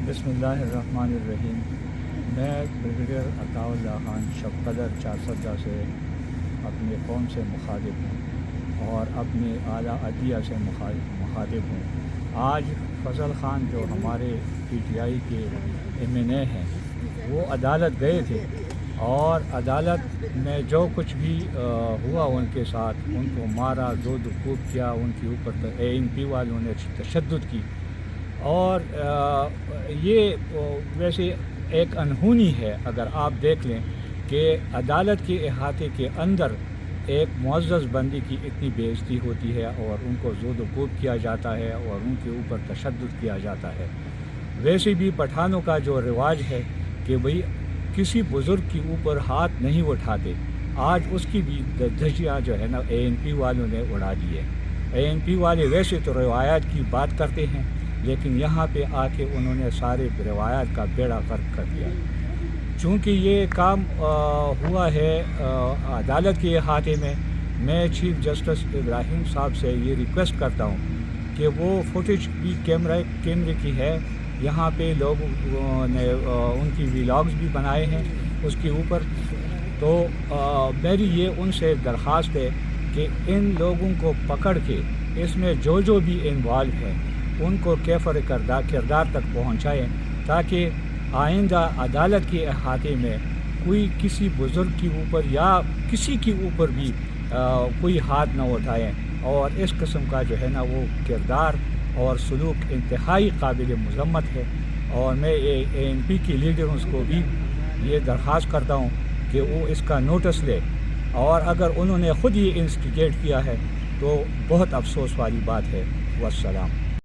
बिस्मिल्लाहिर्रहमानिर्रहीम। मैं ब्रिगेडियर अताउल्लाह खान शब कदर 410 से अपने कौम से मुखातिब हूँ और अपने आला अदिया से मुखातिब हूँ। आज फजल खान जो हमारे PTI के MNA हैं वो अदालत गए थे और अदालत में जो कुछ भी हुआ उनके साथ, उनको मारा, दो कूब किया, उनके ऊपर ANP वालों ने तशद्दुद की और ये वैसे एक अनहोनी है। अगर आप देख लें कि अदालत के अहाते के अंदर एक मुअज़्ज़ज़ बंदी की इतनी बेइज्जती होती है और उनको ज़ोद-ओ-कूब किया जाता है और उनके ऊपर तशद्दुद किया जाता है। वैसे भी पठानों का जो रिवाज है कि भाई किसी बुज़ुर्ग के ऊपर हाथ नहीं उठाते, आज उसकी भी धज्जियाँ जो है ना ANP वालों ने उड़ा दी है। ANP वाले वैसे तो रिवायात की बात करते हैं, लेकिन यहाँ पे आके उन्होंने सारे रिवायात का बेड़ा गर्क कर दिया। चूँकि ये काम हुआ है अदालत के अहाते में, मैं चीफ जस्टिस इब्राहिम साहब से ये रिक्वेस्ट करता हूँ कि वो फुटेज भी कैमरे की है। यहाँ पे लोगों ने उनकी व्लॉग्स भी बनाए हैं उसके ऊपर। तो मेरी ये उनसे दरख्वास्त है कि इन लोगों को पकड़ के इसमें जो भी इन्वॉल्व है उनको कैफ़र किरदार तक पहुँचाएँ, ताकि आइंदा अदालत के अहाते में कोई किसी बुज़ुर्ग के ऊपर या किसी के ऊपर भी कोई हाथ न उठाएँ। और इस किस्म का जो है ना वो किरदार और सलूक इंतहाई काबिल मज़म्मत है। और मैं ANP के लीडर्स को भी ये दरख्वास्त करता हूँ कि वो इसका नोटिस ले, और अगर उन्होंने ख़ुद ये इंस्टिगेट किया है तो बहुत अफसोस वाली बात है। वस्सलाम।